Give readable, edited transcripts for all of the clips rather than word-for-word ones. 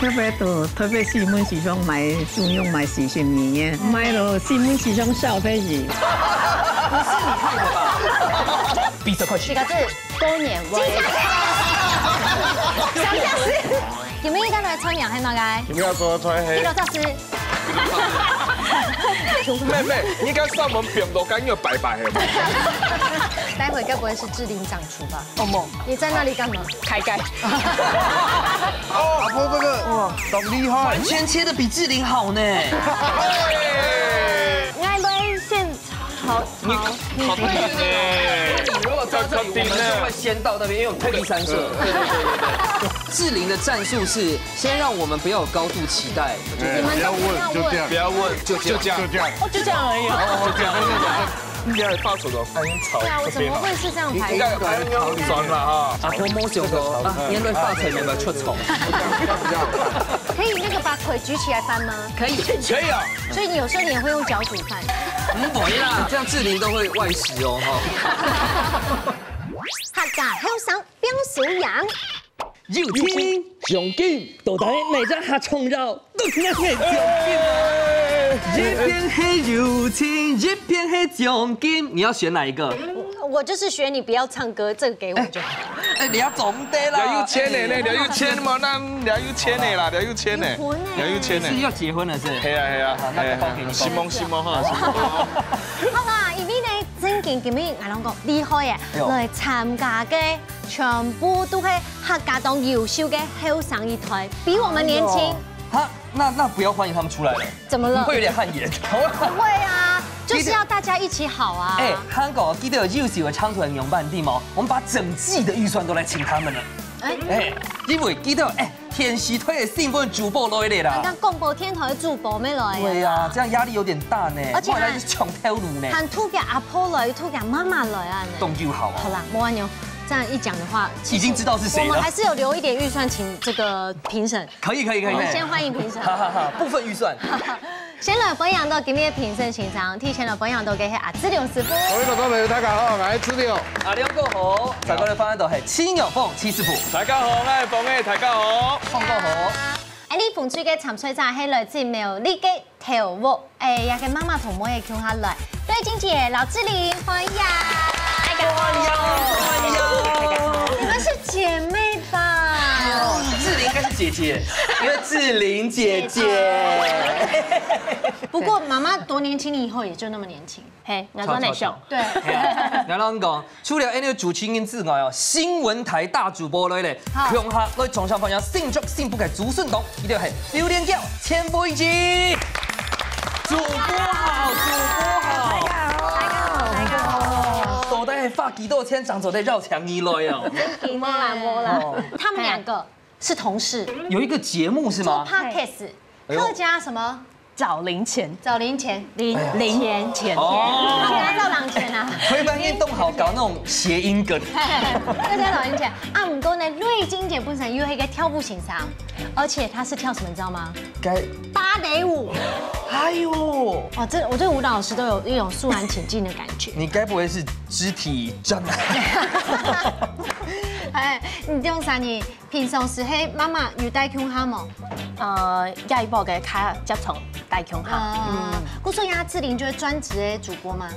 特别多，特别是阮时常买主用买40年嘅，买了是阮时常少的是。不是你害的吧？闭嘴，快去！几个字？多年威。想想是，有没有刚才穿两黑毛该？你们要说穿黑一。楼教师。妹妹，你应该上门扁都干又白白的。待会该不会是志玲长厨吧？哦梦，你在那里干嘛？开盖。哦，阿婆这个哇，懂厉害。完全切的比志玲好呢。该不会现炒？你好顶呢。你如果在这里，我们就会先到那边，因为我们退第三色。对。志玲的战术是先让我们不要有高度期待，不要问，就这样，不要问，就这样，哦，就这样而已。就这样。应该发出的翻炒。对啊，我怎么会是这样排？应该排用酸了哈。阿婆摸上头啊，烟对发锤有没有出丑？可以那个把腿举起来翻吗？可以，可以啊。所以你有时候你也会用脚煮饭。不会啦，这样志玲都会外食哦哈。客家香肠冰小羊。要聽用劍，到底哪隻客衝肉？都聽得係用劍啊！一片黑柔情，一片黑用劍。你要選哪一個？我就是學你不要唱歌，這個給我就好。哎，你要總得啦。聊有錢的呢，聊有錢嘛，那聊有錢的啦，聊有錢的，聊有錢的。是要結婚了是？係啊，那包給你。希望哈。好啦，而呢啲真件叫咩？我諗講厲害嘅，來參加嘅全部都係客家當優秀嘅後生一團，比我們年輕。哈，那不要歡迎他們出來了。怎麼了？會有點汗顏。不會啊，就是要大家一起好啊。哎，香港記得有優秀的唱團營辦地嘛，我們把整季的預算都來請他們了。哎，因為記得天時推的新聞主播來的啦。剛公布天台主播咩來？對呀，這樣壓力有點大呢。而且還是搶跳路呢。喊突嘅阿婆來，突嘅媽媽來啊。動就好啊。好啦，莫安牛。這樣一講的話，已經知道是誰了。我們還是有留一點預算，請這個評審。可以。我們先歡迎評審。哈，部分預算。先來分享到今日評審現場，提前來分享到嘅係阿志亮師傅。各位觀眾朋友，大家好，我係志亮。阿亮哥好，在我哋方案度係青牛鳳七師傅。大家好，我係鳳嘅，大家好。鳳哥好。呢逢住嘅沉水站係來自苗栗嘅頭屋，也嘅媽媽同妹嘅叫下來，對經姐劉志玲歡迎。歡迎。你們是姐妹吧？志玲應該是姐姐，因為志玲姐姐。不過媽媽多年輕，你以後也就那麼年輕。嘿，我說你笑。對。然後講，除了呢個主持人之外哦，新聞台大主播類咧，向下來從上分享幸福幸福嘅朱順東，一定係榴蓮叫千杯一擊。主播好，主播好。大家好。到底係發幾多錢長走在繞牆以內啊？摸啦。他們兩個是同事，有一個節目是嗎？做 podcast，客家什麼？找零錢，找零錢，零錢，哦，客家找零錢啊！推班運動好搞那種諧音梗。客家找零錢啊！唔過呢，瑞金姐本身又係一個跳舞型上，而且她是跳什麼，你知道嗎？芭蕾舞。哎呦，哇，我對舞蹈老師都有一種肅然起敬的感覺。你該不會是肢體障礙？哎，你用啥？你平常時喺媽媽有帶腔下冇？亞一波嘅卡接從大強下。姑說亞志玲就是專職嘅主播嘛，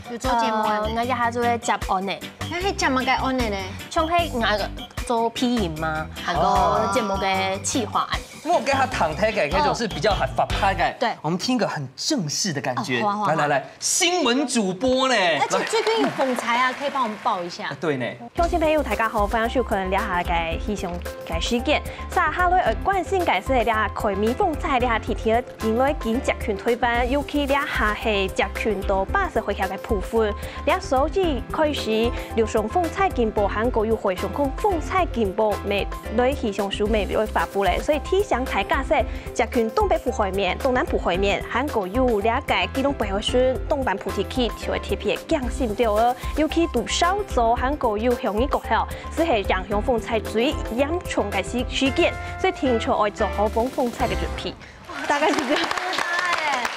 有做節目啊？我一下就會接案嘅，那係接乜嘅案嚟咧？像係我做 PM 嘛，係個節目嘅企劃案。我給他躺台嘅那種是比較很法拍嘅。對，我們聽個很正式的感覺。來，新聞主播呢？而且最近有風采啊，可以幫我們報一下。對呢。鄉親朋友大家好，歡迎收看了下嘅氣象嘅事件。撒哈來關心解釋了下開面風采了下天天原來見集權推翻，尤其了下係集權到80回合嘅部分。了數據開始流上風采進步，韓國有回上空風采進步未來氣象署未會發布咧，所以提醒大家說，集權東北部海面、東南部海面，韓國有了解基隆北海順東南部地區就會特別降心掉了，尤其到稍早韓國有向呢個頭，只係影響風采最嚴重嘅事件，所以聽從愛做好風采嘅準備。大概是這樣。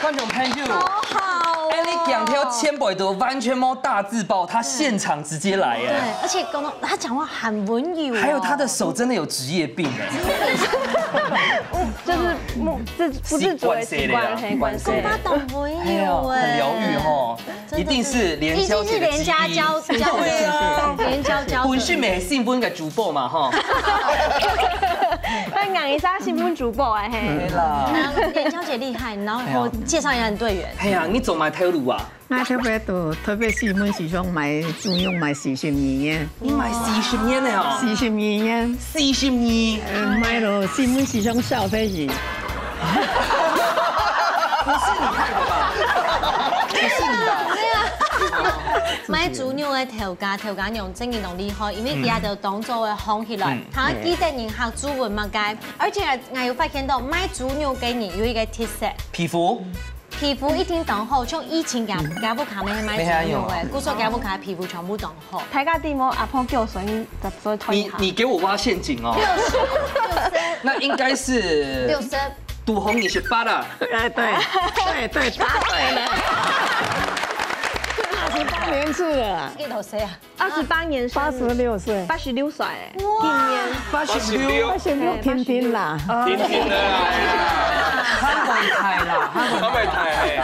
觀眾朋友，好好哦。哎，你两条千百多，完全摸大字报，他现场直接来对哎。，而且他讲话很温柔。还有他的手真的有职业病哎。就是不自主的习惯，很关系。他懂温哎呀，柔哎，很疗愈哈，一定是连小姐的基因。连家教的，连教。本身咪新闻嘅主播嘛哈。但讲一下新闻主播哎嘿。对啦。连娇姐厉害，然后我介绍一下你队员。哎呀，你做埋套路啊？我特别四门時常買中用買40年嘅，你買40年的哦。 40年嘅40年。買了四門時常消費是。不是你看的吧？不是你吧？買主牛的頭家用真嘅同厲害，因為佢就當作嘅紅起來，他記得人客主文物街，而且我有發現到買主牛嘅人有一個特色，皮膚一定當好，像以前嘅不卡咩買主牛嘅，古時嘅不卡皮膚全部當好。睇家啲冇阿婆叫水就再推下。你給我挖陷阱哦。那應該是60。賭紅你是8啦。哎，對，答對了。28年次了，幾多歲啊28年生86歲，86歲哎，今年86，天天啦，天天的啦，他會台啦，他會台啊，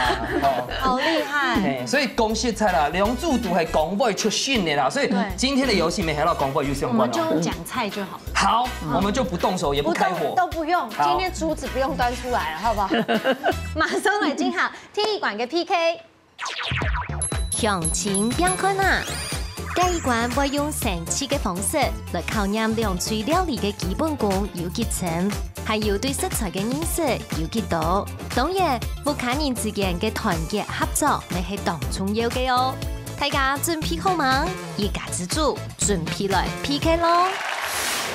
好厲害。所以恭喜菜啦，梁祝都係廣播出訓的啦，所以今天的遊戲沒還到廣播有相關我們就講菜就好了。好，我們就不動手，也不開火，都不用。今天珠子不用端出來了，好不好？馬上來進行天意館嘅 PK。向前邊看啊！這一關會用神奇嘅方式來考驗兩廚料理嘅基本功有幾深，還有對食材嘅認識有幾多。當然，夫家人之間嘅團結合作，咪係當重要嘅哦。大家準備好嗎？一家之主準備來 PK 咯！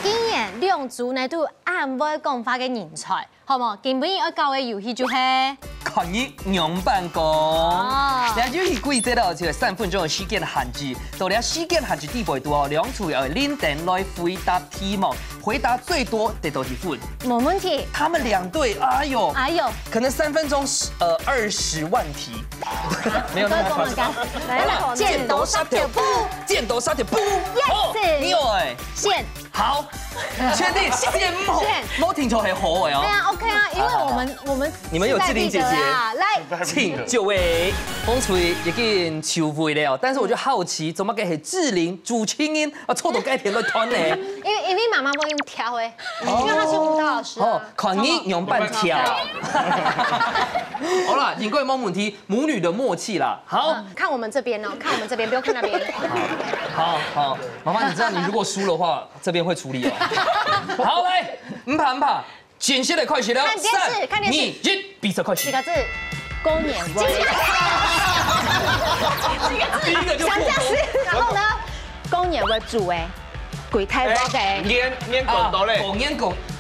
今日兩組呢都按會講法嘅人才，好唔好？基本要教嘅遊戲就係抗議娘辦公。那遊戲規則咯，就係3分鐘嘅時間限制。到了時間限制地步度哦，兩組要認真來回答題目，回答最多得到1分。冇問題。他們2隊，哎呦，可能3分鐘20萬題，沒有那麼誇張。來了，剪刀沙條布，剪刀沙條布，你有哎，線。好，確定線冇聽錯係好嘅哦。對啊 ，OK 啊，因為我們你們有志玲姐姐，來，請就位。風吹已經收回了，但是我就好奇，怎麼嘅係志玲主青音啊，錯到改天都團呢？因為媽媽會用跳誒，因為她是舞蹈老師。哦，抗議用半跳。好啦，應該冇問題，母女的默契啦。好，看我們這邊哦，看我們這邊，不要看那邊。好，媽媽，你知道你如果輸的話，這邊會處理哦。好，來，唔怕，簡寫的快寫了。看電視2、1，比賽快寫。幾個字？公年味。第一個就破功。然後呢？公年味煮誒，鬼太多嘅。黏廣島咧，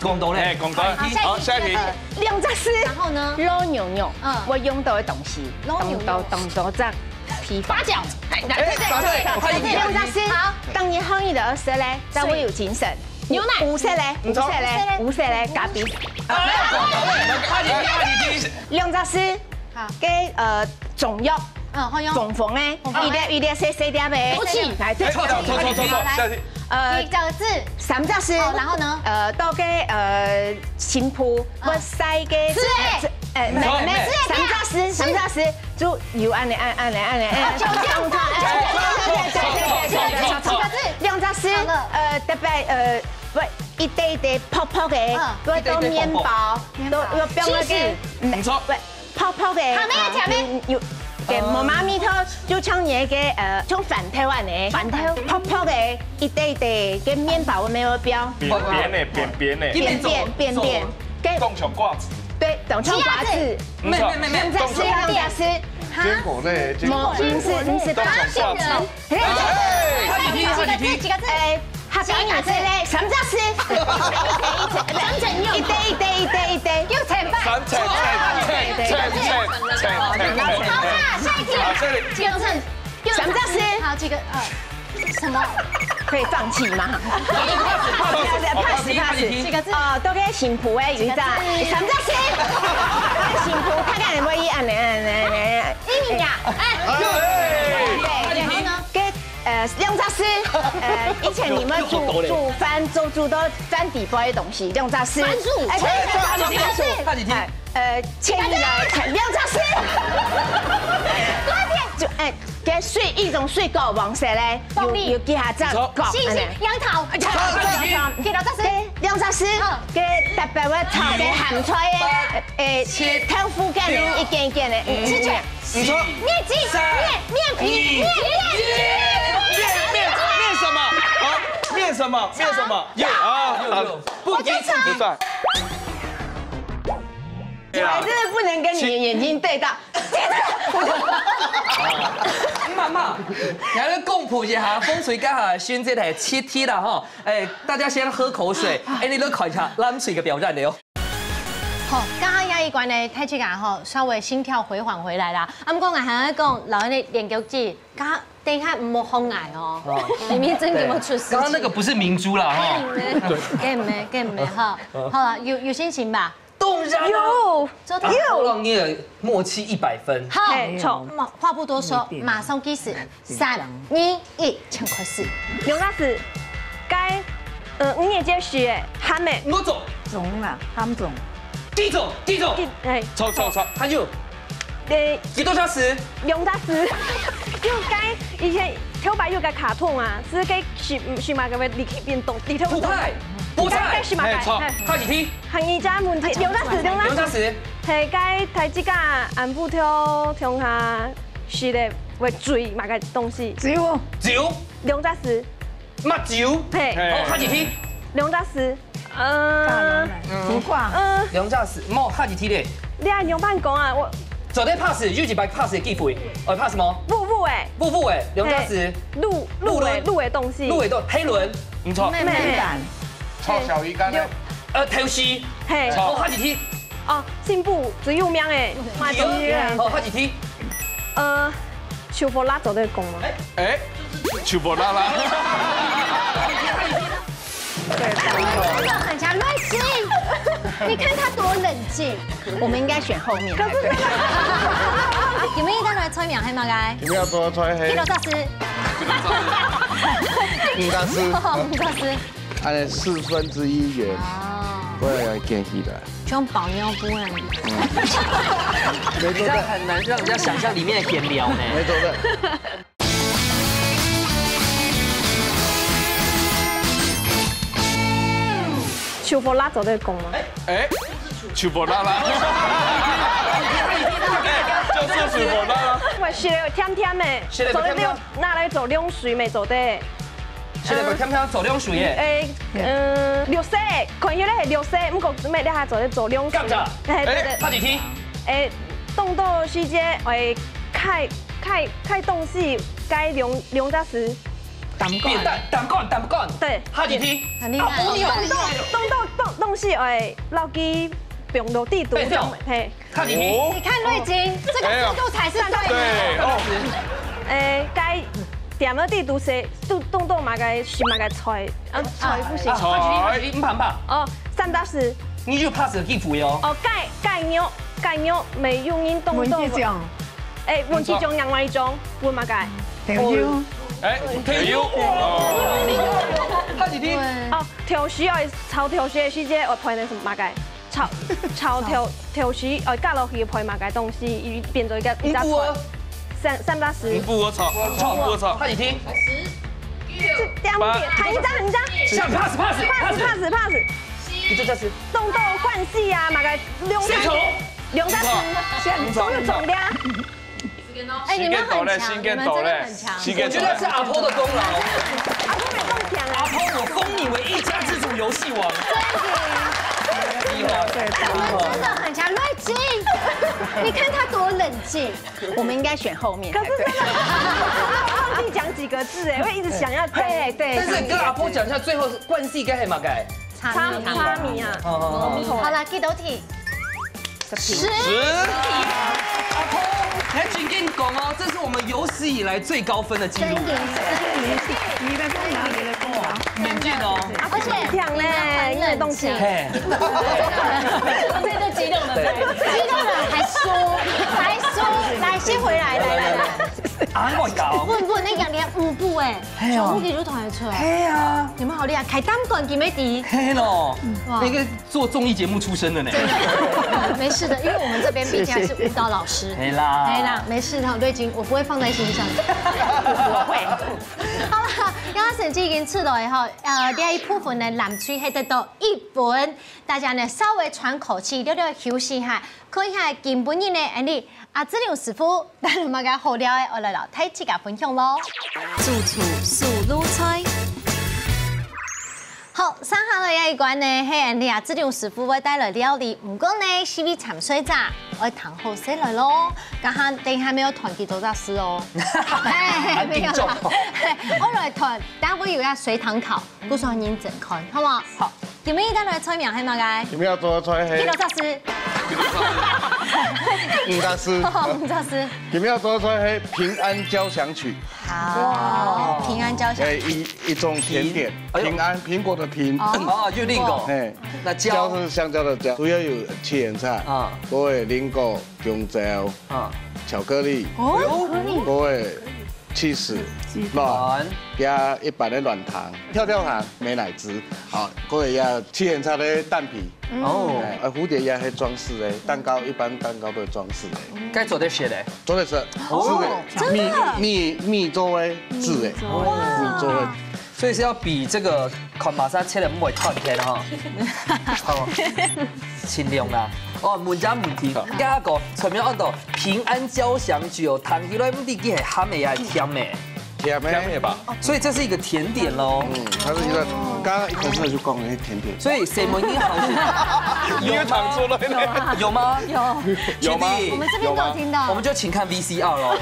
廣島咧，廣島。好，下一題。兩隻絲。然後呢？撈牛，我用到嘅東西，當做隻批發。八角。對，兩隻絲。好，當你烘熱的時候咧，就會有精神。牛奶。五色咧，咖啡。兩隻絲。嘅中藥。中風咧，一粒細點嘅。枸杞。來，錯，下一題。幾個字？3隻絲。然後呢？到嘅新鋪我曬嘅。3隻絲，就有按嚟。酒醬。兩隻絲，特別喂，一堆泡嘅，嗰個麵包，都要標嗰個。唔錯。喂，泡嘅。前面。嘅我媽咪佢就唱嘢嘅像飯條啊呢，泡嘅一堆嘅麵包沒有標。扁的。扁。凍腸瓜子。對，凍腸瓜子。唔錯。兩隻絲。堅果類。你是凍腸瓜子。幾個字？下邊顏色咧，3隻絲。一堆。要前半。好，下一題。幾個字3隻絲。好，幾個什麼？可以放棄嗎？pass。幾個字？都嘅新鋪嘅有一隻3隻絲。新鋪，他講你可以按。1名呀。然后呢？给两杂丝，以前你们煮饭煮的饭底包的东西，两杂丝。番薯。哈几天？前一个两杂丝。就给水一种水果黄色嘞，有给它这样搞。星星杨桃。给两杂丝。两杂丝，给特别会炒嘅咸菜嘅，豆腐干的一件一件的，吃起来。你说面筋、面皮、面什么？啊，面什么？面什么？有啊，不给吃不算。还是不能跟你的眼睛对到。妈，你还是公布一下风水家下选这台7T 啦哈，大家先喝口水，你都看一下冷水的表现的哦。好，刚刚牙医官的太极感吼，稍微心跳回缓回来啦。咁讲还在讲老人的连脚趾，刚等一下唔好风癌哦，里面真的冇出事。刚刚那个不是明珠啦哈。给唔没哈，好了，有心情吧？动人有，让你的默契100分。好，错，话不多说，马上开始，3、2、1，请开始。刘老师，该5年级时的喊的，我走，中啦，喊中。地总，哎，错，还有几多小时？刘老师，就该以前跳白有个卡通啊，是给是嘛个立体变动，立体变动。菠菜，是嘛个？错，下几题？行业家问题，刘老师，係該睇即個安富跳下是的為水嘛個東西。酒，兩雜事。乜酒？係。下幾題？兩雜事。不掛。兩雜事，冇下幾題咧？你係用辦講啊？我昨天 pass 有幾擺 pass 嘅機會？pass 麼？步誒。兩雜事。路嘅東西。路嘅東黑輪，唔錯。咩蛋？炒小魚乾咧。頭絲。係。下幾題？哦，新埔最有名誒。下幾題？秋佛拉走的工嗎？秋佛拉拉。真的很强，乱心。你看他多冷静。我们应该选后面。有冇意得來催眠係咪嘅？有沒有多吹黑？幾多雜事？應該是唔該師。1/4元。我要建議的。裝保尿布啊！你這樣很難讓人家想象裡面的閒聊呢。沒錯的。秋佛拉走的工嗎？秋佛拉拉。就是秋佛拉拉。喂，是的，甜甜的，走的拿來走涼水沒走的。是的，甜甜走涼水嘅。綠色，看起來係綠色，不過咩你下走涼水。對。下幾題？動到時間為開東西該兩雜事。膽乾。對。下幾題？很厲害。東西誒，撈機病毒地圖。嘿。下幾題？你看瑞金，這個速度才是對。該點了地圖是動嘛該是嘛該菜，菜不行。下幾題？唔怕。哦，3雜事。你就 pass 機會哦。哦，蓋尿未用音動。文記獎。文記獎另外一種，文嘛該。調油。調油。下幾題？哦，調水愛炒調水的時間，我配那什麼嘛該？炒調水愛加落去配嘛該東西，伊變做一個菜。3雜事。我炒。下幾題？喊一張。下 pass。幾多雜事？動到關係啊，嘛該兩雜事，都有重量。哎，你們很強，你們真的很強。我覺得是阿婆的功勞。阿婆沒更強啊！阿婆，我封你為一家之主遊戲王。真的很強，瑞金，你看他多冷靜。我們應該選後面。可是忘記講幾個字哎，會一直想要對。但是跟阿婆講一下，最後關係該係嘛該？差米啊！好了，幾多題？10。阿婆，来，请跟你讲哦，这是我们有史以来最高分的记录。你的在哪里的功劳？眼镜哦，而且讲嘞，因为动情。嘿，这就激动的，激动的还输，来先回来，来。啊，我搞。不，那个连5步哎，全部给入团的出来。嘿啊，你们好厉害，凯丹冠金美迪。嘿咯，那个做综艺节目出身的呢。没事的，因为我们这边毕竟还是舞蹈老师。嘿啦，没事的，瑞金，我不会放在心上。我会。好了，刚刚成绩已经出来以后，第一部分呢，男区还得到1分，大家呢稍微喘口气，聊聊休息下，看一下基本的呢，阿志亮师傅，带我们个好料的，我来老太自家分享咯。主厨素卤菜。好，上下来一关呢，係阿志亮師傅會帶來料理，唔過呢，CV 沉水炸，我談好些來咯。咁下定係沒有團結做雜事哦。沒有啦。我來團，等下會有一水塘烤，故說認真看，好冇？好。有冇帶來菜苗係嘛嘅？有沒有做菜係？幾多雜事？五大師。五雜事。有沒有做菜係平安交響曲？好，平安交響。一種甜點，平安蘋果的平。哦，就lingo。哎，那蕉是香蕉的蕉，主要有七元菜啊，嗰個lingo、香蕉啊，巧克力，嗰個cheese 卵加一般的軟糖，跳跳糖美乃滋，好，嗰個也七元菜的蛋皮。哦，蝴蝶也係裝飾的，蛋糕一般蛋糕都裝飾的。該做的是嘞，做的是米做的字的，米做的。所以是要比这个看马莎切的不会断开的哈，好，尽量啦。哦，问一问题，加一个前面按到平安交响曲哦，糖起来目的係鹹的還是甜的？甜的吧。所以這是一個甜點嘍。它是一個，剛剛一開始就講的甜點。所以誰們應好是？有唱出來呢？有嗎？有嗎？我們這邊都有聽到。我們就請看 VCR 咯。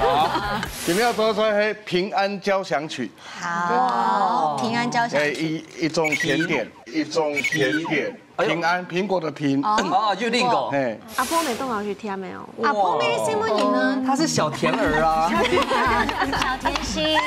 有沒有做出來係平安交響曲？好，平安交響曲。一種甜點，一種甜點。平安蘋果的平哦，就lingo。阿婆沒動好去甜沒有？阿婆沒什麼癮呢？他是小甜兒啊，小甜心。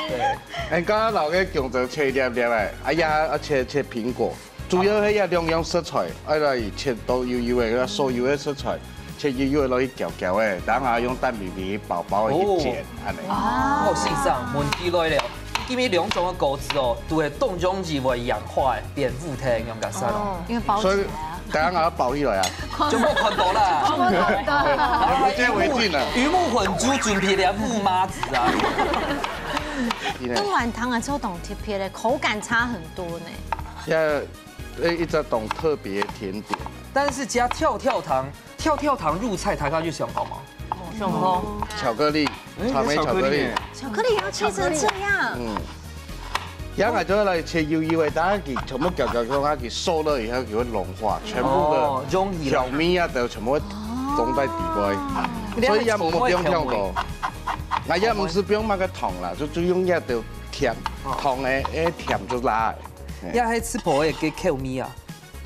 哎，剛剛老個強者切一粒粒的，哎呀，切蘋果，主要係要兩樣食材，哎來切到油油的，酥油的食材，切油油的落去攪攪的，然後用蛋皮皮薄薄的去剪，安尼。哦，線上問題來了。因為兩種嘅果子哦，都係凍種子會氧化嘅，變固體咁解曬咯。因為包起來啊。等下我包起來啊。就冇看到啦。我這為進啦。魚目混珠，轉皮連木媽子啊。跟軟糖啊，之後凍貼皮咧，口感差很多呢。一直懂特別甜點。但是加跳跳糖入菜，大家就想好嗎？想好。巧克力，草莓巧克力。巧克力要切成這樣。然後就嚟切油油的，等下佢全部攪攪攪，下佢熟了以後，佢會融化，全部的調味啊都全部溶在底部。所以也唔不用跳多。我也唔是不用買個糖啦，就用一條甜糖嘅，甜就辣。也係吃薄嘅嘅口味啊。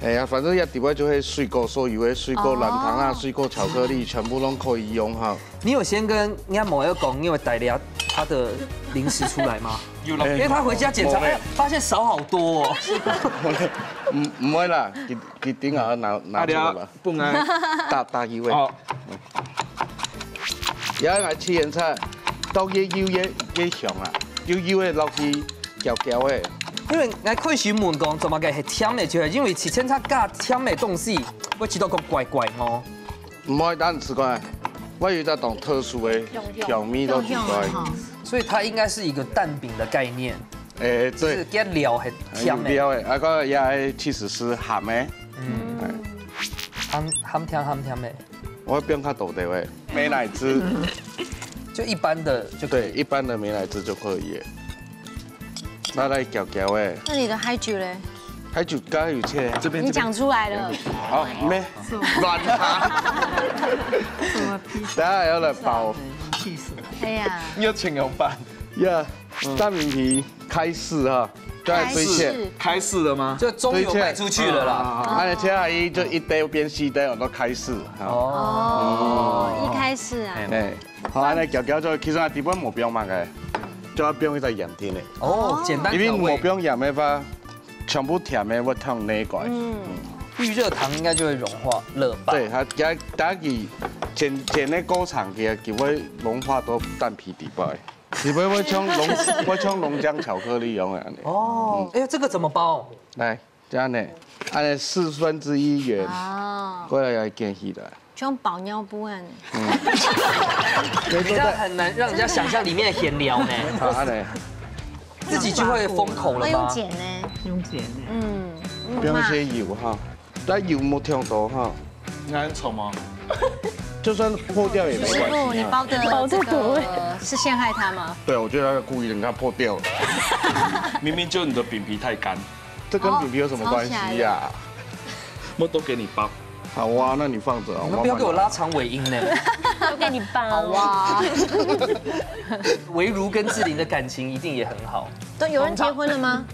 哎呀，反正一底位就係水果所有的水果軟糖啊、水果巧克力，全部都可以用哈。你有先跟人家某一個講，因為帶了他的零食出來嗎？有了，因為他回家檢查，哎，發現少好多哦。唔會啦，佢點下拿出來啦。不愛大一位。哦。有一個七元菜，到嘢香啊，要的落去攪攪的。因為我開始問講，做乜嘅係甜嘅，就係因為七千差加甜嘅東西，會吃到個怪怪哦。唔可以單吃怪，我有一種特殊的調味都奇怪。所以它應該是一個蛋餅的概念。對。是加料係甜嘅。料嘅，啊個也其實是鹹嘅。鹹甜嘅。我會變較多啲嘅，美乃滋。就一般的就可以。對，一般的美乃滋就可以。拿來攪攪誒。那你的海酒嘞？海酒剛剛有切，這邊。你講出來了。好，咩？軟糖。等下要來包。氣死了。哎呀。要請有飯。呀，蛋餅皮開市哈，再堆切。開市了嗎？就終於賣出去了啦。而且阿姨就一堆邊細堆我都開市。哦，一開始啊。哎。好，安尼搅搅做，其實我基本冇標嘛嘅，就要不用再鹽添嘅。哦，簡單因為調味。冇不用鹽的話，全部甜的我燙內蓋。预熱糖應該就會融化熱吧？對，它打佢剪那高長嘅，佢會融化到蛋皮底部。你不會像龍江巧克力一樣嘅。哦，哎，這個怎麼包？來，這樣呢，按1/4圓，過來要建起來。像包尿布啊！你這樣很難讓人家想象裡面的鹹料呢。好，安尼。自己就會封口了嗎？用剪呢？用剪呢？不用一些油哈，但油冇燙到哈。那很丑吗？就算破掉也没师傅，關係。你包的這個是陷害他嗎？對，我覺得他故意讓它破掉了。明明就你的餅皮太乾，這跟餅皮有什麼關係呀？我都給你包。好啊，那你放着啊。你們不要給我拉長尾音呢。都給你包。好哇。唯如跟志玲的感情一定也很好。都有人結婚了嗎？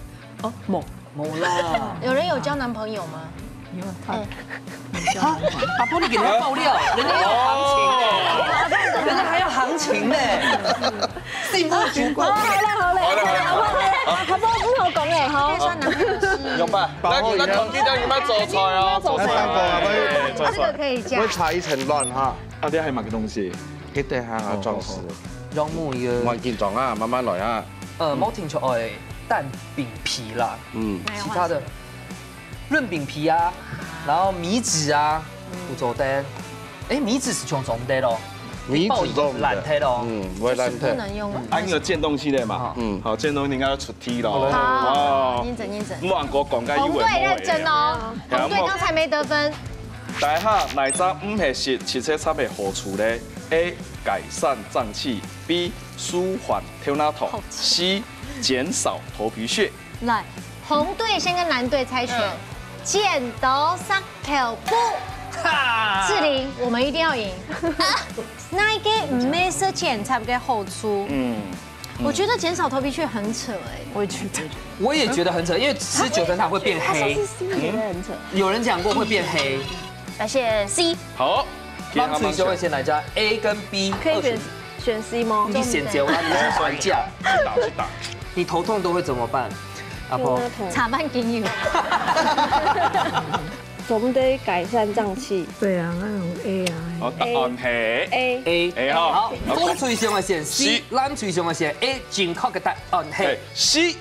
哦，冇啦。有人有交男朋友嗎？有啊！把玻璃給人家爆料，人家要行情呢，人家還要行情呢。幸福主管。好啦，他幫我講嘅好。算男朋友是。用吧，那同記得你們做菜哦，做菜。這個可以加。會擦一層亂哈。啊，啲係乜嘅東西？一定係啊，裝飾。讓木一個。慢見裝啊，慢慢來啊。冇聽錯誒，蛋餅皮啦。其他的潤餅皮啊。然後米紙啊，有做得，米紙是從的咯，米紙做爛的咯，不會爛的。不能用。啊，你有漸凍系列嘛？好，漸凍應該要出 T 咯。好，認真。唔好講講解以為。紅隊認真哦，紅隊剛才沒得分。大下哪隻唔係食汽車差別好處咧 ？A. 改善臟器 ，B. 舒緩跳腦痛 ，C. 減少頭皮屑。來，紅隊先跟藍隊猜拳。剪刀石頭布，志玲，我們一定要贏。那一個唔係說檢查嘅好處，我覺得減少頭皮屑很扯哎，我也覺得很扯，因為吃九層塔會變黑。有人講過會變黑。來選 C。好，那所以就會先來加 A 跟 B。可以選 C 嗎？你選擇啦，你是專家。去打。你頭痛都會怎麼辦？阿婆，茶飯給油。總得改善臟器。對啊，那種 A 啊。好，答案係 A。好，風水上嘅選 C，藍水上嘅選 A，正確嘅答案係 C。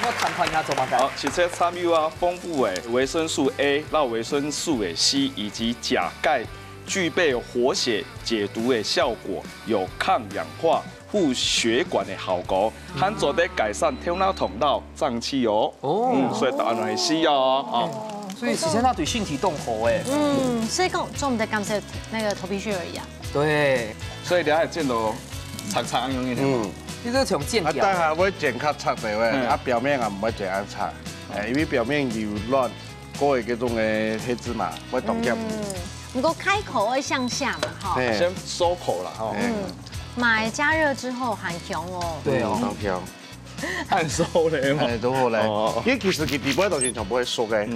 我談判下做乜嘅？好，汽車參與啊，豐富嘅維生素 A、到維生素 C 以及鉀鈣，具備活血解毒嘅效果，有抗氧化。護血管的效果，還做得改善跳腦痛到臟器哦。所以答案係 C 哦。所以其實那對身體動火哎。所以跟我們的剛才那個頭皮屑而已啊。對。所以你係見到擦咁樣嘅。你這從剪掉。但係會剪較擦嘅喂，啊表面啊唔會剪咁擦，因為表面油亂，嗰個嗰種嘅黑芝麻會凍結。不過開口會向下嘛，哈。先收口啦，哈。買加熱之後很香哦。對哦，好香。很收咧嘛。都好咧，因為其實佢底部嘅東西全部會熟嘅，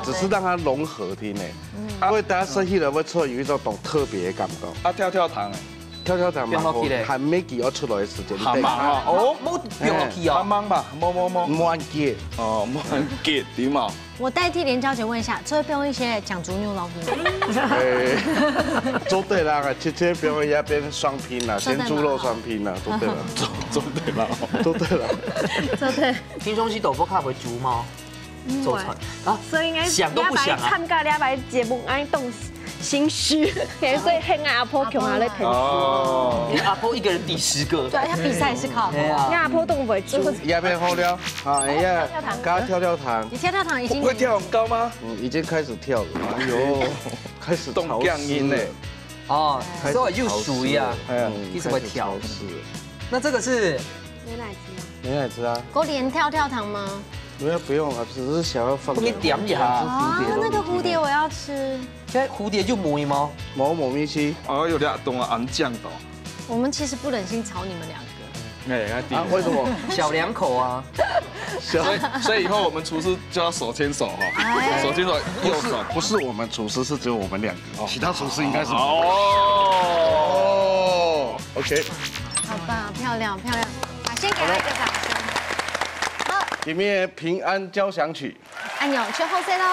只是讓它融合添咧。因為大家食起來會出有一種特別嘅感覺。啊，跳跳糖，跳跳糖嘛，還沒幾個出來嘅時間。還忙啊！哦，冇用落去啊。還忙吧，冇。冇結。哦，冇結點啊？我代替連小姐問一下，這邊有一些講豬牛老皮嗎？做對啦，切切邊個一邊雙拼啦，先豬肉雙拼啦，做對啦，做對啦，做對啦。做對。聽說是豆腐卡會煮嗎？做菜啊，所以應該想都不想啊。參加禮拜節目愛動心虛，所以很愛阿婆強下來啃。哦。阿婆一個人抵10個。對，他比賽也是靠。因為阿婆都唔會煮。一邊好了，啊，加跳跳糖。你跳跳糖已經會跳很高嗎？已經開始跳了。哎呦，開始動降音嘞。哦，所以又熟一樣，一直會跳。那這個是牛奶汁嗎？牛奶汁啊。勾連跳跳糖嗎？不用啊，只是想要放。後面點一下。啊，那個蝴蝶我要吃。現在蝴蝶就摸嗎？摸咪絲。哦，有點懂啊，昂醬的。我們其實不忍心吵你們兩個。啊，为什么？小两口啊。所以以后我们厨师就要手牵手哈，手牵手右手。不是我们厨师，是只有我们两个，其他厨师应该是。哦，OK。好棒，漂亮漂亮，好，先给他一个掌声。好，里面平安交响曲。按钮去后塞喽。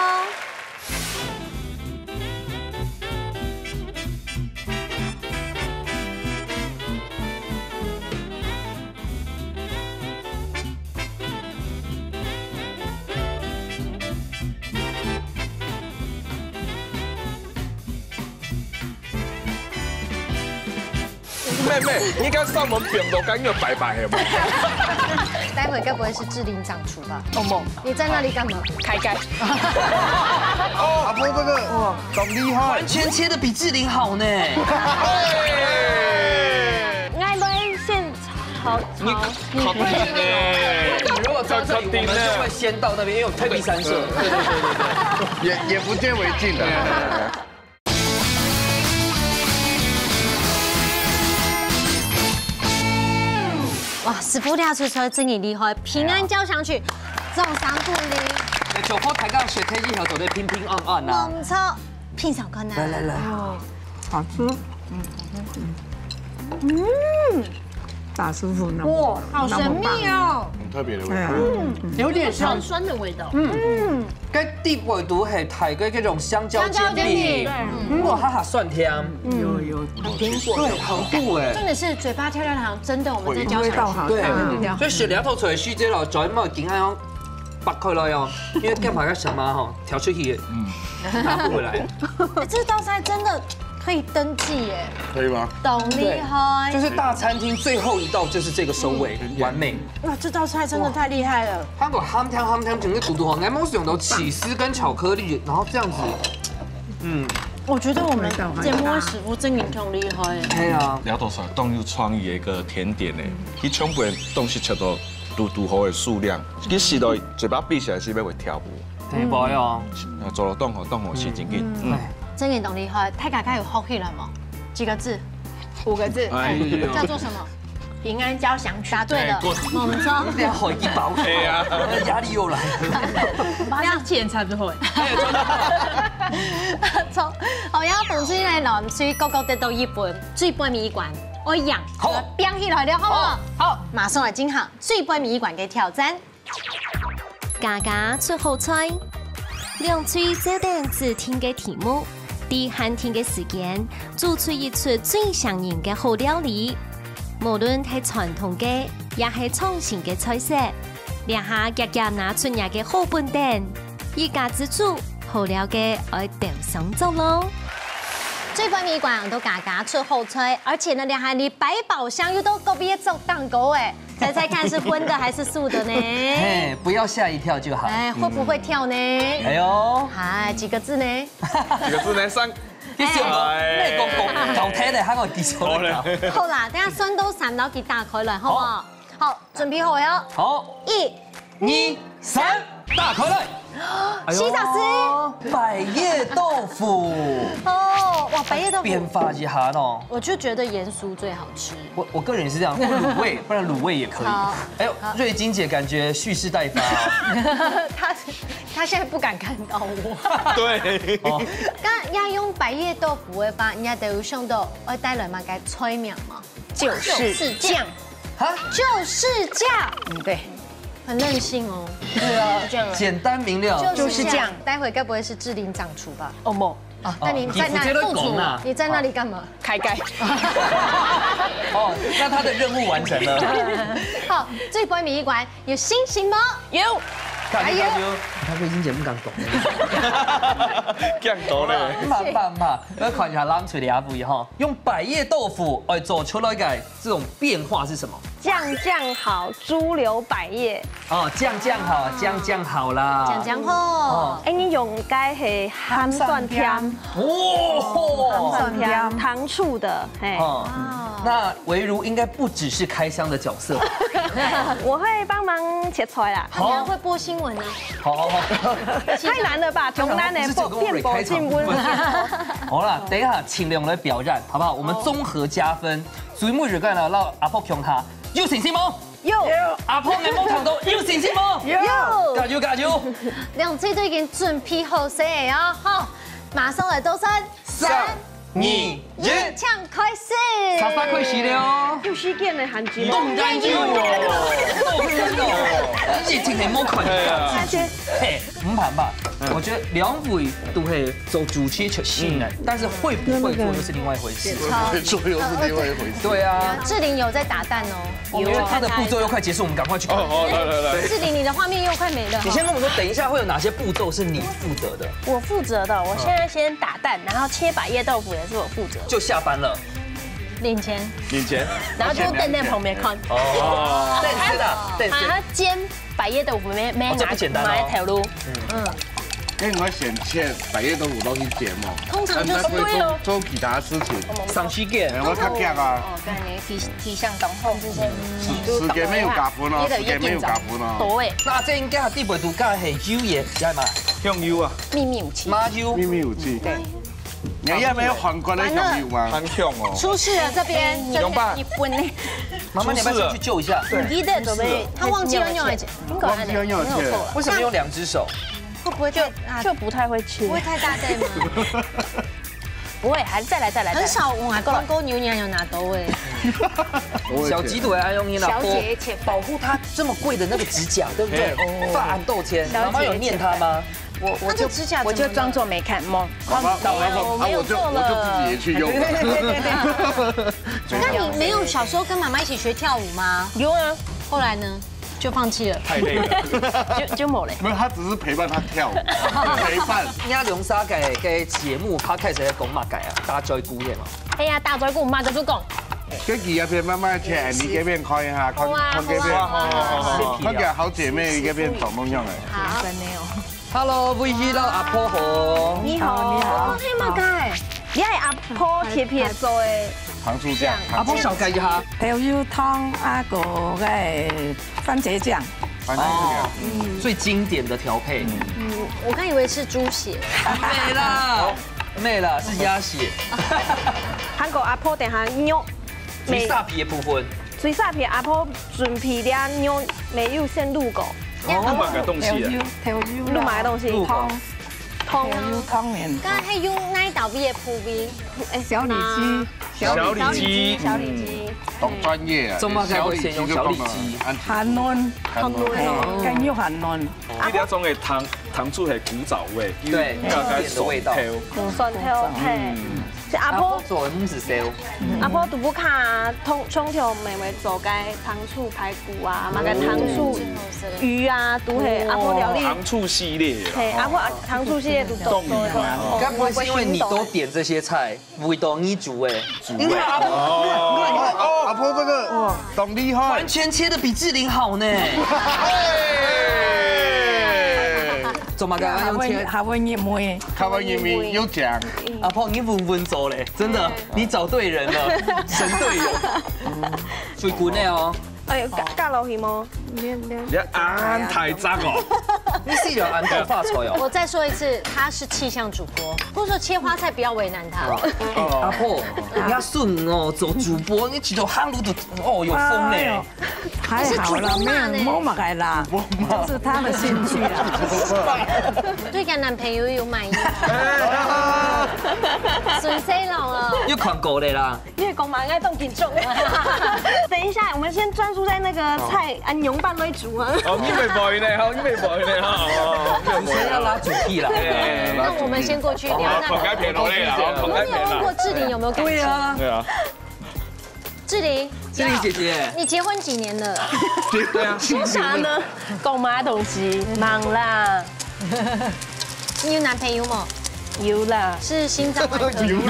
妹妹，你敢上门扁都敢要拜拜的吗？待会该不会是志玲掌厨吧？哦梦，你在那里干嘛？开盖。哦，阿婆这个哇，好厉害，完全切的比志玲好呢。爱杯现炒你好甜呢！你如果在这里，我们就会先到那边，因为有退避三舍。也不见为净的。哇，师傅跳出来真的厉害，平安交响曲，这种3部里，就靠抬杠学 K 技巧走的平平安安呐。猛超，拼小困难。来，好吃。大师傅呢？哇，好神秘哦，很特别的味道。有点酸酸的味道。cái tiệp buổi tú hệ thải cái种香蕉煎饼，哇，它好蒜甜，有苹果，对，很酷哎。重点是嘴巴跳跳糖，真的我们在交味道好。对，所以雪两头出来虚这了，再冇紧爱用拔开来哦，因为干嘛个什么哈调出去，拿不回来。这道菜真的可以登记耶，可以吗？懂厉害，就是大餐厅最后一道就是这个收尾，完美。哇，这道菜真的太厉害了。它个ham汤整个嘟嘟哈，俺们是用到起司跟巧克力，然后这样子，我觉得我们节目的师傅真的挺厉害的。对啊，了多少动有创意的一个甜点呢？伊全部的东西吃到嘟好的数量，其实到嘴巴闭起来是要会跳舞。对不哦？做了动好是真紧。真的懂厉害，太卡卡有好起来吗？几个字？5个字。叫做什么？平安交响曲。答对了，我们说。这样好一包。对啊，压力又来了。这样钱才不会。錯，後有馮書麗男書個個得到一本最杯米館，我贏，好，編起來了，好唔好？好，馬上來進行最杯米館嘅挑戰。家家出好菜，兩嘴照定只聽嘅題目，啲限定嘅時間，做出一出最上癮嘅好料理。無論係傳統嘅，也係創新嘅菜式，兩下日日拿出嚟嘅好本店，一家之主。好了嘅，愛點上做咯。最杯米館都家家出好菜，而且呢，兩下你百寶箱又都個別做蛋糕哎，猜猜看是葷的還是素的呢？哎，不要嚇一跳就好。哎，會不會跳呢？哎呦，哎，幾個字呢？幾個字呢？3。你笑我咩個舊聽嚟，喺我記錯咧。好啦，等下酸都3道給打開來，好唔好？好，準備好了。好，1、2、3，打開來。西老師，百葉豆腐哦，哇，百葉豆腐變化一下哦，我就覺得鹽酥最好吃。我個人也是這樣，或滷味，不然滷味也可以。哎呦，瑞晶姐感覺蓄勢待發哦。他現在不敢看到我。對。咁要用百葉豆腐嘅話，人家就想到我帶來嘛個催名嘛，就是醬，啊，就是醬，對。很任性哦，对啊，简单明了，就是这样。待会该不会是志玲掌厨吧？哦不，啊，那你在那副厨，你在那里干嘛？开盖。哦，那他的任务完成了。好，这杯米馆有星星吗？有。哎呦，他瑞晶姐不敢懂。这样懂嘞。嘛，来看一下咱嘴的阿布哈，用百叶豆腐来做出来的这种变化是什么？酱好，猪柳百叶。哦，酱好，酱好啦。酱好。哎，你用该是含蒜甜。哦，含蒜甜，糖醋的。哎。哦。那唯如应该不只是开箱的角色。我会帮忙切菜啦。好，会播新闻呢。好。太难了吧？从难的变薄进温。好啦，等一下请两位表演，好不好？我们综合加分。最每日干了让阿婆强下。有信心吗？有。阿婆眼毛長度有信心嗎？有。加油加油！兩支都已經準備好勢啊！好，馬上嚟倒身。3、2、1，搶開始！查沙開始了。有時間的韓劇。動感劇哦，疫情係冇看嘅。嘿，5盤吧。我覺得兩位都會做主持出現的，但是會不會做又是另外一回事。會做又是另外一回事。對啊。志玲有在打蛋哦。有。他的步驟又快結束，我們趕快去看。來。志玲，你的畫面又快沒了。你先跟我們說，等一下會有哪些步驟是你負責的？我負責的，我現在先打蛋，然後切百葉豆腐也是我負責。就下班了。領錢。然後就等在旁邊看。哦。對的。啊，煎百葉豆腐沒拿一條路。因為我先切百葉豆腐都去煎嘛，通常就是做其他事情。上西給，我較夾啊。哦，跟你提向東後這些。時間沒有加分哦，時間沒有加分哦。對。那這應該係啲味道加係椒嘢，係嘛？香油啊。秘密武器。麻椒。秘密武器。對。你有沒有韓國的香油嗎？很香哦。出事了這邊。你滾呢？媽媽，你要不要去救一下？你的準備。他忘記用來切。忘記用切。為什麼用2隻手？會不會就不太會切？不會太大袋嗎？不會，還是再來。很少我外國牛年有拿刀哎。小雞腿愛用你老婆保護它這麼貴的那個指甲，對不對？發安豆簽，媽媽有念它嗎？我就裝作沒看夢。我就自己也去用。那你沒有小時候跟媽媽一起學跳舞嗎？有啊。後來呢？就放棄了，太累了，就冇嘞。沒有，他只是陪伴他跳舞，陪伴。而家兩沙嘅節目 podcast 係講乜嘅啊？大嘴鼓嘅嘛。係啊，大嘴鼓唔係就講。跟住入邊慢慢切，你嗰邊看一下，看嗰邊，看嘅好姐妹嗰邊怎麼樣嚟？好，真係哦。Hello， VG 啦，阿婆好。你好，你好。聽乜嘅？你係阿婆貼貼做嘅。糖醋醬，阿婆紹介一下。豆油湯啊個嘅番茄醬。番茄醬，最經典的調配。我剛以為是豬血。沒啦，沒啦，是鴨血。韓國阿婆等下肉。最沙皮嘅部分。最沙皮阿婆準備啲肉沒有先滷過。滷埋嘅東西啊。滷埋嘅東西。湯湯麵。剛才係用哪道味嘅鋪味？小里脊。小里脊。讀專業啊。中馬街會先用小里脊。鹹嫩，更要鹹嫩。呢啲一種嘅糖醋係古早味，對，經典的味道。酸條係。阿婆做嘅唔是燒。阿婆都不卡蔥條妹妹做嘅糖醋排骨啊，嘛個糖醋魚啊，都係阿婆料理。糖醋系列。係阿婆糖醋系列都做。該不會是因為你都點這些菜，味道你煮誒？因為阿婆這個懂厲害，完全切得比志玲好呢。做乜嘅？用切夏威夷妹，夏威夷妹有醬。阿婆你穩做嘞，真的，你找對人了，神隊友。最攰呢哦。哎，加落去麼？你眼太窄哦！你是有按頭髮菜哦。我再說一次，他是氣象主播，或者說切花菜不要為難他。阿婆，你要順哦，做主播，你去到韓路都哦有風呢。還好啦，沒有買啦，這是他的興趣啦。對個男朋友有滿意。損死人了。又看過的啦。因為講馬愛動緊重。等一下，我們先專注在那個菜安牛拌為主啊。哦，你未背呢？好，你未背呢？主持人要拉主題啦。那我們先過去聊。同改片落嚟啦，同改你有問過志玲有沒有感情？對啊。對啊。志玲姐姐，你結婚幾年了？對啊。說啥呢？講馬東西，忙啦。你有男朋友嗎？有啦。是心臟外科。有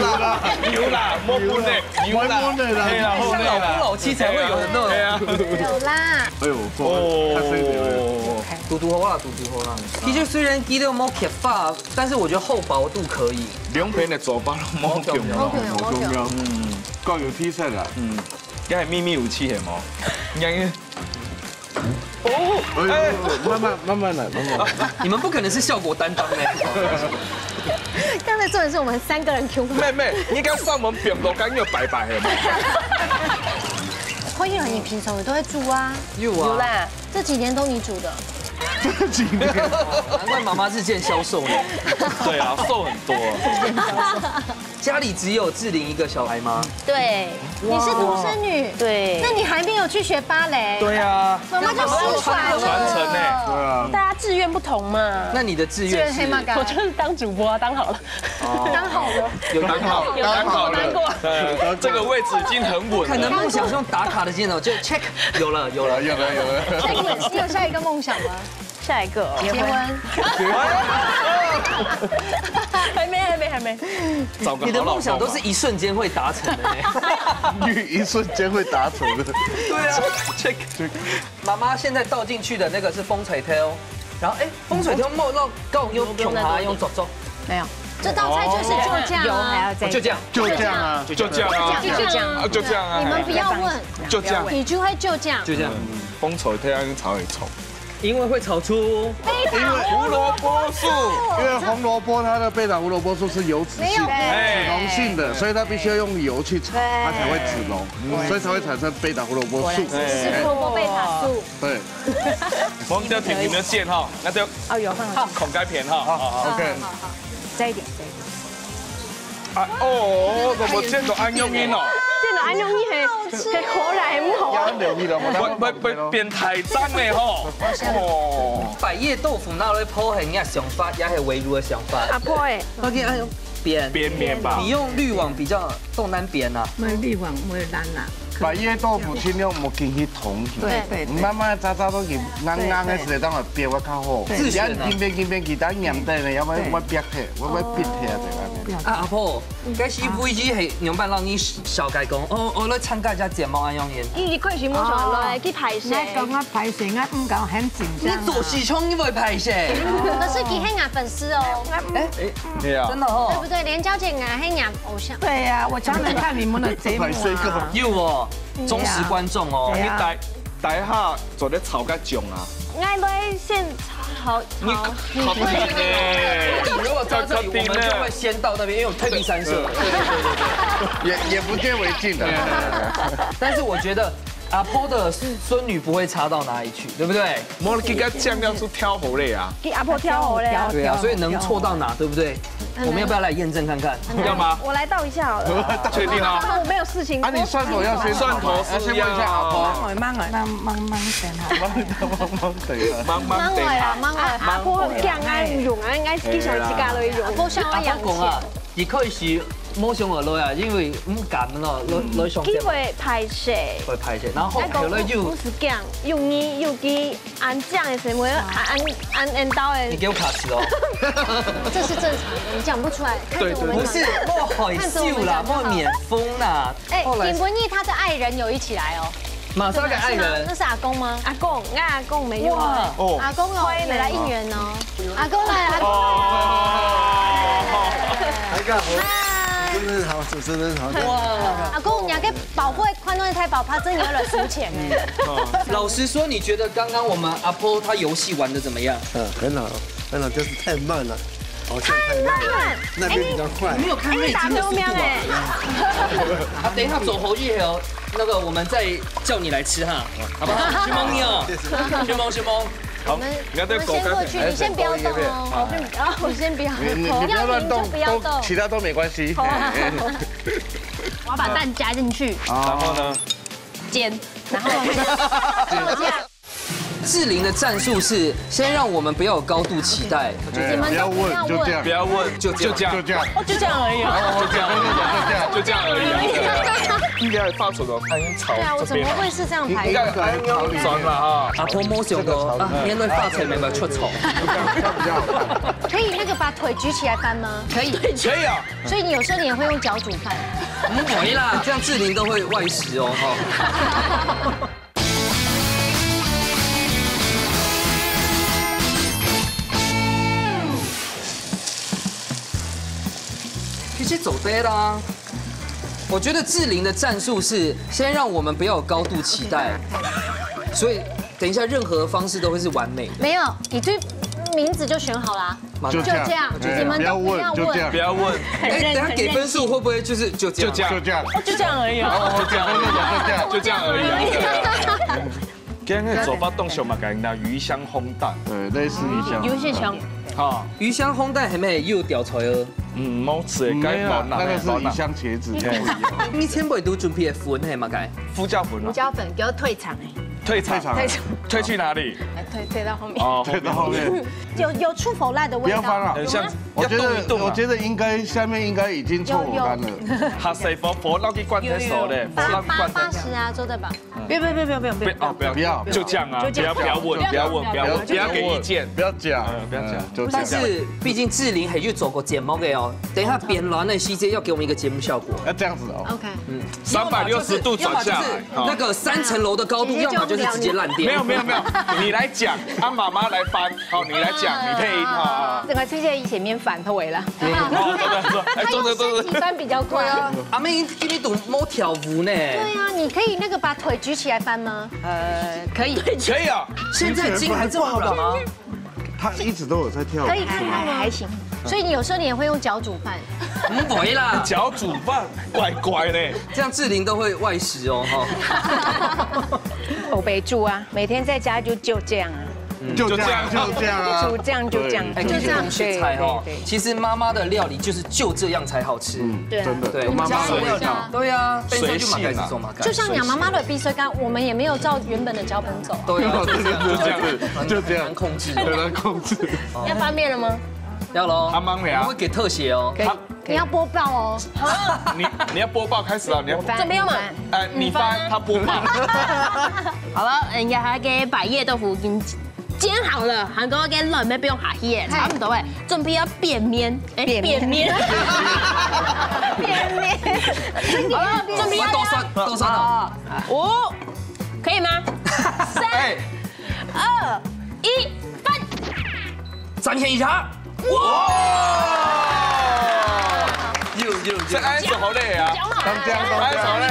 啦，冇搬的，有啦，係啦，好啦，老夫老妻才會有很多。有啦。哎呦，哦，嘟嘟好啦，嘟嘟好啦。其實雖然肌肉冇貼髮，但是我覺得厚薄度可以。兩片的做法都冇重要，各有 T 恤啦。梗係秘密武器係冇。慢慢來。你們不可能是效果擔當呢。剛才重點是我們3個人 Q。咩？你而家上門邊度緊要拜係嘛？辉宇，你平常都会煮啊？有啦，这几年都你煮的。难怪妈妈日渐消瘦呢。对啊，瘦很多。家里只有志玲一个小孩吗？对，你是独生女。对。那你还没有去学芭蕾？对啊，妈妈就失传了。传承呢？对啊，大家志愿不同嘛。那你的志愿是？我就是当主播啊，当好了。当好了。有当好了。对，这个位置已经很稳了。可能梦想是用打卡的镜头，就 check 有了。你有下一个梦想吗？下一个结婚。还没。找个你的梦想都是一瞬间会达成的呢。一瞬间会达成的。对啊 ，check。妈妈现在倒进去的那个是风水条，然后风水条莫让够用穷哈用走。没有，这道菜就是就这样啊，就这样啊，就这样啊。你们不要问，就这样，你就会就这样。风水太阳炒很臭。因为会炒出胡萝卜素，因为红萝卜它的贝塔胡萝卜素是油脂性、脂溶性的，所以它必须要用油去炒，它才会脂溶，所以才会产生贝塔胡萝卜素。是胡萝卜贝塔素。对。我们要点有没有见哈？那就有放孔盖片哈。好 ，OK。再一点。我见到安用音哦。见到安用音系好来唔好。不变太脏嘞吼。百叶豆腐那类铺很呀想法，也是围炉的想法。阿婆诶，我给用边面吧。你用滤网比较动难边啊。没滤网没难啦。百叶豆腐尽量莫进去同去，对，慢慢早都去硬的是当来煸我较好。自选啊。边其他盐底呢，要不我煸起，我煸起来就阿婆，该是飞机系娘伴让你小改工，我来参加一下节目安用烟。伊可是冇上来去排泄。我讲我排泄，我唔讲很紧张。你做戏冲你会排泄？可是给黑雅粉丝哦。对啊。真的哦。对不对？连娇姐啊，黑雅偶像。对呀，我常常看你们的节目啊。有哦，忠实观众哦。你大下做咧炒甲酱啊？爱来先炒。你好甜呢。如果在这里，我们就会先到那边，因为有退避三舍。对，也不见为净的。但是我觉得阿婆的孙女不会差到哪里去，对不对？莫给个酱料是挑好嘞啊。给阿婆挑好嘞。对啊，所以能错到哪，对不对？我们要不要来验证看看？要吗？我来倒一下好了。确定啊？我没有事情。啊，你蒜头要先蒜头先问一下阿婆。慢等哈。忙来啊，忙来。阿婆酱啊用啊，应该继续自家来用。阿婆想我养讲啊，也可以是摸上而来啊，因为干咯，来上。佢會排泄。會排泄，然後後來就。不是醬，用你有啲按醬嘅時候，按刀嘅。你給我卡詞哦。這是正常的，你講不出來。對，不是，莫害羞啦，莫免瘋啦。哎，林文義他的愛人有一起來哦。馬上給愛人。那是阿公嗎？阿公，阿公沒用啊。哦。阿公哦，歡迎你來應援哦。阿公來，阿公來。大家好。主持人好，主持人好。哇！阿公，你要给保护宽端太保，他真的有点输钱哎。老实说，你觉得刚刚我们阿婆她游戏玩的怎么样？很好，很好，就是太慢了，好像太慢了，那边比较快。没有看瑞金的速度啊！等一下走回去哦，那个我们再叫你来吃哈，好不好？去蒙你哦，去蒙。我们先过去，你先不要动哦。你先不要，你不要乱动，不要动，其他都没关系。我要把蛋加进去，然后呢？煎，然后志玲的战术是先让我们不要有高度期待，你们都不要问，不要问，就这样，就这样而已啊，就这样而已。应该发出的安炒。对啊，我怎么会是这样排？应该安酸了哈。阿婆摸上个啊，面对发财没有出丑。可以那个把腿举起来翻吗？可以，可以啊。所以你有时候你也会用脚煮饭。可以啦，这样志玲都会外食哦哈。其实走对啦。我觉得志玲的战术是先让我们不要有高度期待，所以等一下任何方式都会是完美的。没有，你对名字就选好啦。就这样，你们都不要问，不要问。哎，等下给分数会不会就是就这样？就这样，就这样而已啊。就这样而已。今日做法动手嘛，讲那鱼香烘蛋，对，类似鱼香。游戏强。哈，鱼香烘蛋係咩？又掉菜哦。冇吃嘅，該冇那個是魚香茄子，你前輩都準備粉係嘛？該胡椒粉。胡椒粉給我退場哎。退場，退去哪裡？退到後面。哦，退到後面。有出口辣的味道。不要翻了，像我覺得應該下面應該已經臭火乾了。下細火撈啲關仔熟咧80啊，做對吧？不要，就這樣啊！不要問，不要給意見，不要講，就這樣。但是畢竟志玲係去做過節目嘅哦，等一下變軟的細節要給我們一個節目效果。要這樣子哦。 OK。360度轉下來，那個3層樓的高度，要麼就是直接爛掉。沒有，你來講，阿媽媽來翻，好，你來講，你配音哈。整個世界前面反頭尾啦。做，起翻比較快啊。阿妹，給你讀摸跳舞呢？對啊，你可以那個把腿舉起來翻嗎？可以啊。現在筋還這麼軟嗎？他一直都有在跳舞。可以，還行。所以你有時候你也會用腳煮飯？不會啦，腳煮飯，乖呢。這樣志玲都會外食哦，哈。我備注啊，每天在家就這樣啊。就這樣啊，就這樣。哎，就這樣學菜哦。其實媽媽的料理就是就這樣才好吃。對，真的。對，媽媽的料理。對啊，隨性啊。就像養媽媽的必須乾，我們也沒有照原本的腳本走。對啊，就這樣難控制，很難控制。要翻面了嗎？要嘍。阿媽沒啊？我會給特寫哦。你要播報哦。你要播報開始了，你要準備嘛？你翻，他播報。好了，人家還給百葉豆腐已經煎好了，韓國嘅內面不用下鹽，差唔多誒，準備要扁面，扁面。好了，準備要多酸哦。 5，可以嗎？3、2、1，翻！展現一下。哇！這安手好累啊！安手好累，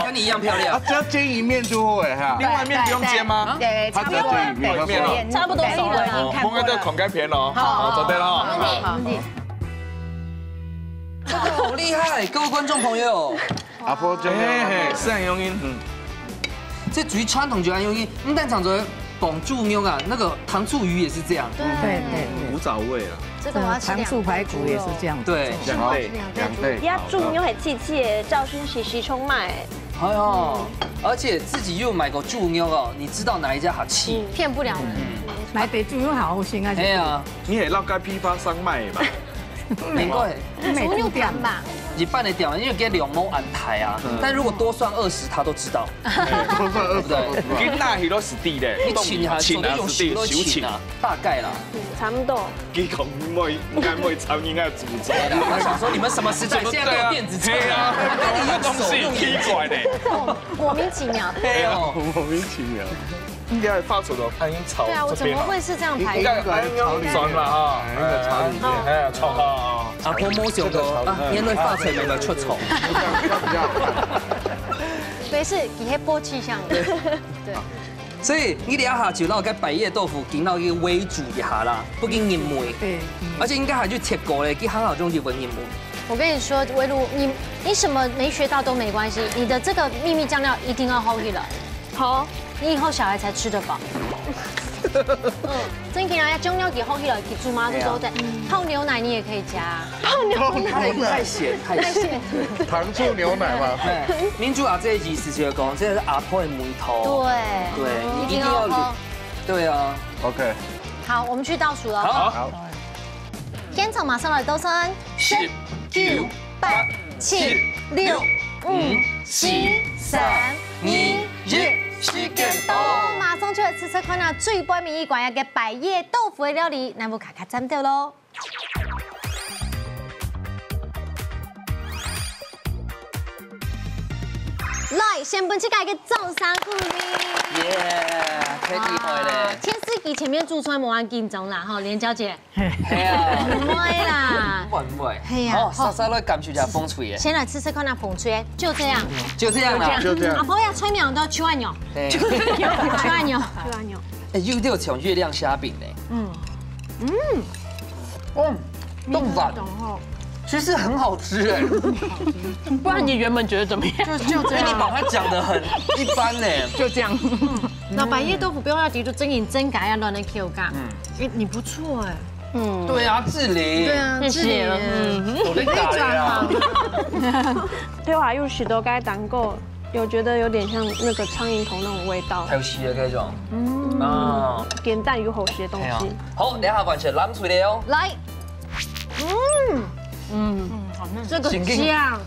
跟你一樣漂亮。只要煎一面就會哈。另外一面不用煎嗎？對，他只要煎一面，差不多熟了。碰個這孔蓋片咯。好，準備了。好。這個好厲害，各位觀眾朋友。阿婆就是很容易。這屬於傳統就很容易。但講着綁豬肉啊，那個糖醋魚也是這樣。對，古早味啊。這個我要吃糖醋排骨也是這樣。對2倍。呀，豬肉係氣氣，趙勳喜衝賣。哎呦，而且自己又買過豬肉哦，你知道哪一家好吃？騙不了人。買地豬肉好先啊！哎呀，你係撈街批發商賣吧？應該豬肉店吧。一半的點，因為給2毛安排啊，但如果多算20，他都知道。多算20，對。囡仔係都是地咧，你請下，請啊，是請啊，大概啦。差不多。佢講應該會參應該主張。我想說你們什麼時代現在都有電子車啊？那東西奇怪咧。莫名其妙。對哦，莫名其妙。應該係發出咗安音炒。對啊，我怎麼會是這樣排？應該安音轉啦哈，那個炒裡面，哎，炒啊。阿婆摸上個啊，眼淚發出嚟咪出蟲。對，是以黑波氣象的。對。所以你哋一下就到個百葉豆腐，見到一個煨煮一下啦，不經鹽梅。對。而且應該還去貼過咧，佢很好用日文鹽梅。我跟你說，維魯，你什麼沒學到都沒關係，你的這個秘密醬料一定要好起來。好，你以後小孩才吃得飽。真嘅啊，醬料給好起來，給豬媽都都在。泡牛奶你也可以加。泡牛奶太鹹，太鹹。糖醋牛奶嘛。民主啊，這一集是就講，這是阿婆的梅頭。對。對，一定要喝。對啊。OK。好，我們去倒數了。好。天草馬上來都算。10、9、8、7、6、5、4、3、2、1。時間到，馬上就來吃看啊！最背面一關嘅百葉豆腐嘅料理，咱要卡卡蘸到咯。來，先本期嘅早餐鼓勵。耶，太厲害咧！天司機前面煮出來冇咁緊張啦，哈，連小姐。係啊。唔會啦。唔會。係啊。哦，稍稍來感受一下風吹嘅。先來吃看那風吹，就這樣。就這樣啦。就這樣。阿婆要吹苗都去按鈕。對。去按鈕。哎，又有搶月亮蝦餅嘞。哦，冻饭其实很好吃哎，不然你原本觉得怎么样？就这因为你把样。它讲得很一般呢。就这样。老白叶豆腐不用要提出真饮真改要乱的 Q 感。你不错哎。对啊，志玲。对啊，谢谢。我在打呀。对我还有许多该单购，有觉得有点像那个苍蝇头那种味道，还有洗的那种。啊，咸淡有好吃的东西。好，等下完全冷出来哦。来，好嫩，这个酱。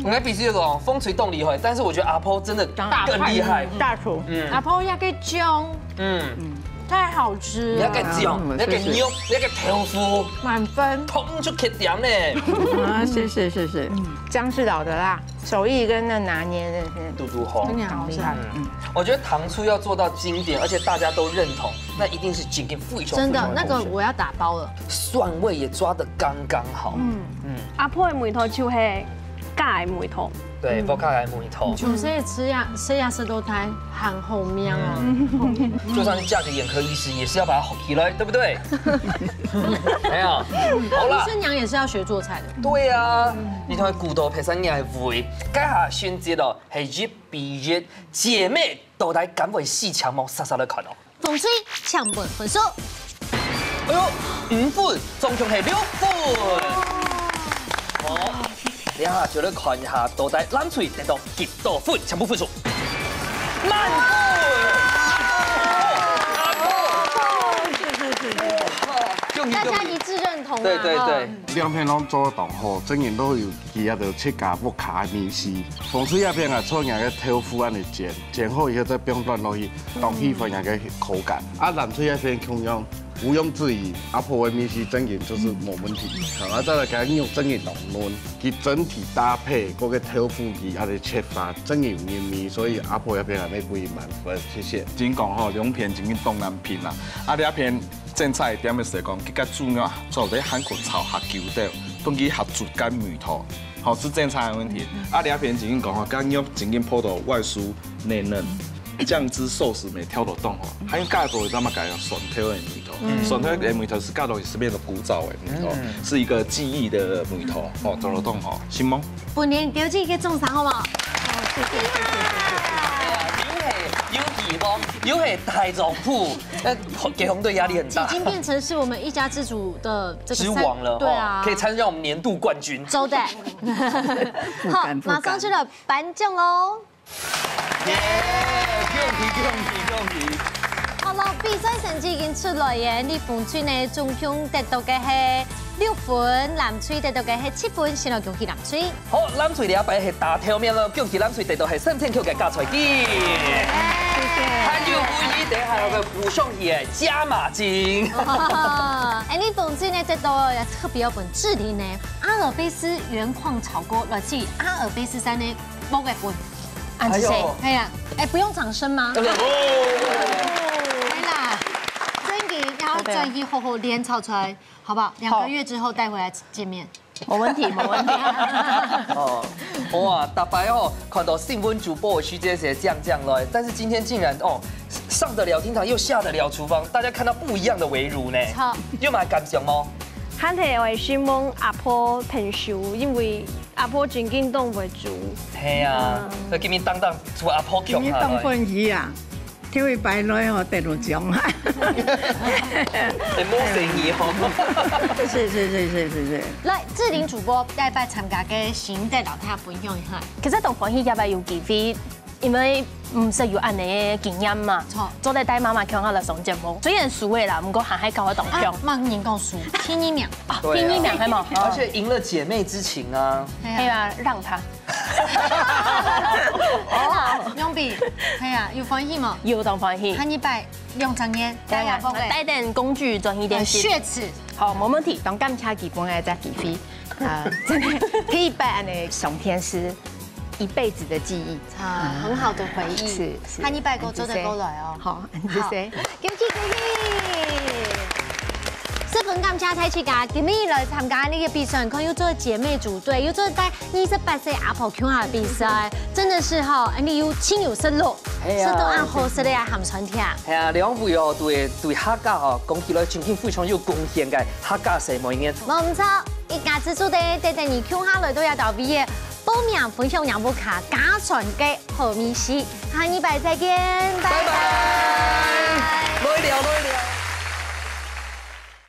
我该必须有种风吹动厉害，但是我觉得阿婆真的更厉害。大厨。阿婆要给姜，太好吃了。你要给酱，你要给牛，你要给豆腐，满分。通就缺点呢。啊，谢谢。姜是老的辣，手艺跟那拿捏的嘟嘟红，真的好厉害。我觉得糖醋要做到经典，而且大家都认同，那一定是经典非常。真的，那个我要打包了。蒜味也抓得刚刚好。阿婆的梅头就是假的梅头。对，不卡来梅头。就是吃呀舌头苔很后面哦。就算是嫁给眼科医师，也是要把它吼起来，对不对？没有，好啦。医生娘也是要学做菜的。对啊，你同骨头配上娘的味，家下选择咯係越比越姐妹都来敢为四强毛杀杀来看哦。风吹抢本分数。哎呦，5分，总共係6分。好。等下就嚟看一下，到底冷脆得到幾多分？全部分數滿分。大家一致认同。对。两片拢做动好，整然都有其他的切加不卡的面丝。风水那边啊，做人个豆腐安尼煎好以后再冰断落去，当起分人个口感。啊，南水那边同样。毋庸置疑，阿婆的面丝整然就是冇问题。好，再来给它用整然濃嫩，佢整體搭配嗰個豆腐佢阿哋切法整然綿密，所以阿婆那邊係咪給予滿分？謝謝。真講吼，兩片真緊東南片啦。啊，呢一片正菜點嘅時講，佢個主要做啲韓國炒下球豆，當佢合煮乾梅頭，好是正菜嘅問題。啊，呢一片真緊講吼，乾肉真緊鋪到外酥內嫩。酱汁寿司每挑都凍吼，還有加多咱們改用蒜頭的梅頭，蒜頭的梅頭是加到是變得古早的梅頭，是一個記憶的梅頭，哦，做得凍吼，行嗎？本年標記嘅中賞好唔好？謝謝。有期望，有係大總鋪，給紅隊壓力很大。已經變成是我們一家之主的這個之王了，對啊，可以參加我們年度冠軍。周代。好，馬上去了頒獎嘍。耶！恭喜！好了，比賽成績已經出來嘅，你馮翠呢總共得到嘅係6分，藍翠得到嘅係7分，先來恭喜藍翠。好，藍翠呢一擺係大頭面咯，恭喜藍翠得到係3片球嘅加彩金。謝謝。還有不一定還有個補上去嘅加碼金。你馮翠呢得到特別有本智利呢阿爾卑斯原礦炒鍋，來自於阿爾卑斯山呢某個本。安吉誰？係啊，不用掌聲嗎？對啦，所以你要專一好好練炒出來，好不好？2個月之後帶回來見面。冇問題。哦，哇，大白哦，看到新聞主播徐姐姐這樣來，但是今天竟然哦上得了廳堂又下得了廚房，大家看到不一樣的圍爐呢。好，有冇感想嗎？肯定我希望阿婆平手，因為阿婆真緊動為主。係啊，佢今年當做阿婆強下來。今年當分魚啊，跳去擺來我得到獎啊！係冇誠意哦。是。來，志玲主播帶拜參加嘅新的老太分享一下。其實當歡喜入來有機會，因為唔識有安尼嘅經驗嘛，做嚟帶媽媽強下來上節目，雖然輸嘅啦，唔過還係教我當強。萬年講輸，天一秒啊，天一秒係嘛？而且贏了姐妹之情啊。係啊，讓他。哦，用筆，係啊，有歡喜嘛？有當歡喜。看一擺用長煙，帶點工具專一點。血池。好，冇問題。當感謝基本嘅在機會，真的可以拜安尼上天師。一輩子的記憶啊，很好的回憶。是，看一百個做得過來哦。好，謝謝。恭喜！4分感謝家睇住噶，今日來參加呢個比賽，佢要做姐妹組隊，要做帶28歲阿婆鄉下比賽，真的是哈，你要親有實錄，實到按好實的含酸甜。係啊，兩位哦對客家哦講起來真係非常有貢獻嘅客家社會嘅。冇唔錯，一家之主的第二鄉下來都有到畢業，報名分享兩部卡家傳嘅好美食，下禮拜再見，拜拜。來聊。